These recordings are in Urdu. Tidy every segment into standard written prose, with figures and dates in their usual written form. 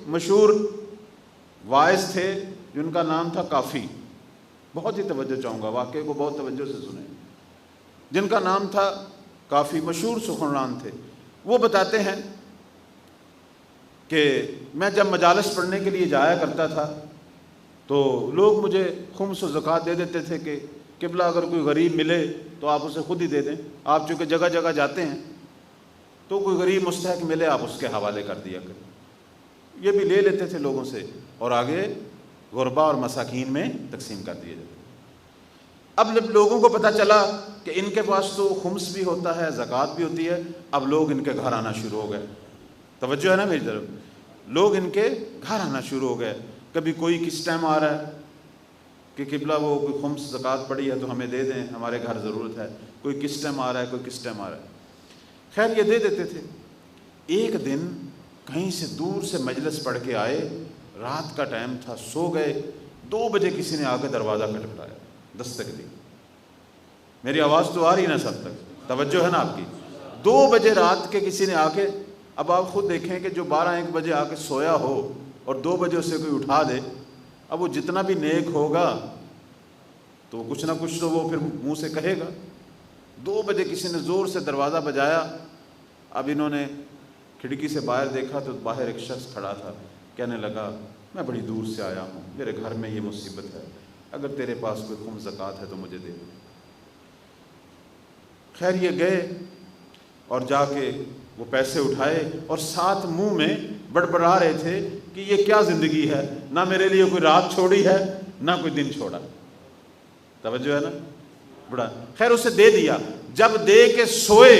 مشہور واعظ تھے جن کا نام تھا کافی، بہت ہی توجہ چاہوں گا، واقعے کو بہت توجہ سے سنیں، جن کا نام تھا کافی، مشہور سخنران تھے۔ وہ بتاتے ہیں کہ میں جب مجالس پڑھنے کے لیے جایا کرتا تھا تو لوگ مجھے خمس و زکوٰۃ دے دیتے تھے کہ قبلہ اگر کوئی غریب ملے تو آپ اسے خود ہی دے دیں، آپ چونکہ جگہ جگہ جاتے ہیں تو کوئی غریب مستحق ملے آپ اس کے حوالے کر دیا کریں۔ یہ بھی لے لیتے تھے لوگوں سے اور آگے غربا اور مساکین میں تقسیم کر دیے جاتے۔ اب جب لوگوں کو پتہ چلا کہ ان کے پاس تو خمس بھی ہوتا ہے، زکوٰۃ بھی ہوتی ہے، اب لوگ ان کے گھر آنا شروع ہو گئے۔ توجہ ہے نا میری طرف؟ لوگ ان کے گھر آنا شروع ہو گئے۔ کبھی کوئی کس ٹائم آ رہا ہے کہ قبلہ وہ کوئی خمس زکوٰۃ پڑی ہے تو ہمیں دے دیں، ہمارے گھر ضرورت ہے، کوئی کس ٹائم آ رہا ہے، کوئی کس ٹائم آ رہا ہے۔ خیر یہ دے دیتے تھے۔ ایک دن کہیں سے دور سے مجلس پڑھ کے آئے، رات کا ٹائم تھا، سو گئے، 2 بجے کسی نے آ کے دروازہ کھٹکھٹایا، دستک دی۔ میری آواز تو آ رہی نا سب تک؟ توجہ ہے نا آپ کی؟ 2 بجے رات کے کسی نے آ کے، اب آپ خود دیکھیں کہ جو 12-1 بجے آ کے سویا ہو اور 2 بجے اسے کوئی اٹھا دے، اب وہ جتنا بھی نیک ہوگا تو کچھ نہ کچھ تو وہ پھر منہ سے کہے گا۔ 2 بجے کسی نے زور سے دروازہ بجایا۔ اب انہوں نے کھڑکی سے باہر دیکھا تو باہر ایک شخص کھڑا تھا، کہنے لگا میں بڑی دور سے آیا ہوں، میرے گھر میں یہ مصیبت ہے، اگر تیرے پاس کوئی خمس زکوٰۃ ہے تو مجھے دے دے۔ خیر یہ گئے اور جا کے وہ پیسے اٹھائے اور ساتھ منہ میں بڑبڑا رہے تھے کہ یہ کیا زندگی ہے، نہ میرے لیے کوئی رات چھوڑی ہے نہ کوئی دن چھوڑا۔ توجہ ہے نا؟ بڑا خیر اسے دے دیا۔ جب دے کے سوئے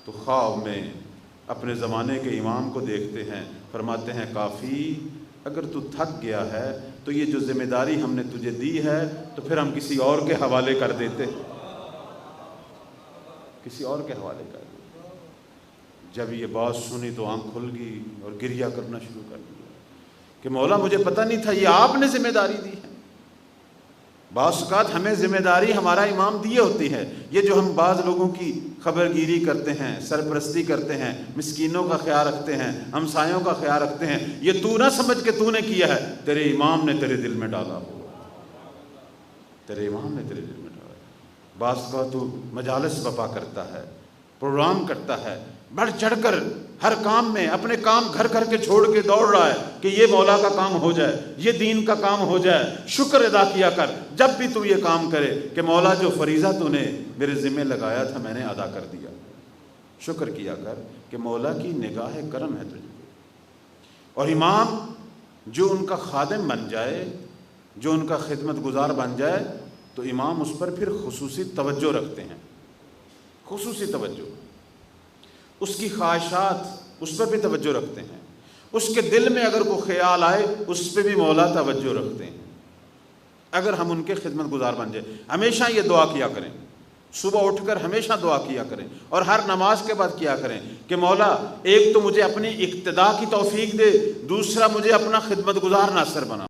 تو خواب میں اپنے زمانے کے امام کو دیکھتے ہیں، فرماتے ہیں کافی اگر تو تھک گیا ہے تو یہ جو ذمہ داری ہم نے تجھے دی ہے تو پھر ہم کسی اور کے حوالے کر دیتے، کسی اور کے حوالے کر دیتے۔ جب یہ بات سنی تو آنکھ کھل گئی اور گریہ کرنا شروع کر دیا کہ مولا مجھے پتہ نہیں تھا یہ آپ نے ذمہ داری دی ہے۔ بعض اوقات ہمیں ذمہ داری ہمارا امام دیے ہوتی ہے، یہ جو ہم بعض لوگوں کی خبر گیری کرتے ہیں، سرپرستی کرتے ہیں، مسکینوں کا خیال رکھتے ہیں، ہمسایوں کا خیال رکھتے ہیں، یہ تو نہ سمجھ کے تو نے کیا ہے، تیرے امام نے تیرے دل میں ڈالا ہو، تیرے امام نے تیرے دل میں ڈالا۔ بعض اوقات تو مجالس برپا کرتا ہے، پروگرام کرتا ہے، بڑھ چڑھ کر ہر کام میں اپنے کام گھر گھر کے چھوڑ کے دوڑ رہا ہے کہ یہ مولا کا کام ہو جائے، یہ دین کا کام ہو جائے۔ شکر ادا کیا کر جب بھی تو یہ کام کرے کہ مولا جو فریضہ تو نے میرے ذمہ لگایا تھا میں نے ادا کر دیا۔ شکر کیا کر کہ مولا کی نگاہ کرم ہے تجھے۔ اور امام جو ان کا خادم بن جائے، جو ان کا خدمت گزار بن جائے تو امام اس پر پھر خصوصی توجہ رکھتے ہیں، خصوصی توجہ، اس کی خواہشات اس پر بھی توجہ رکھتے ہیں، اس کے دل میں اگر کوئی خیال آئے اس پہ بھی مولا توجہ رکھتے ہیں۔ اگر ہم ان کے خدمت گزار بن جائے، ہمیشہ یہ دعا کیا کریں، صبح اٹھ کر ہمیشہ دعا کیا کریں اور ہر نماز کے بعد کیا کریں کہ مولا ایک تو مجھے اپنی اقتداء کی توفیق دے، دوسرا مجھے اپنا خدمت گزار ناصر بنا۔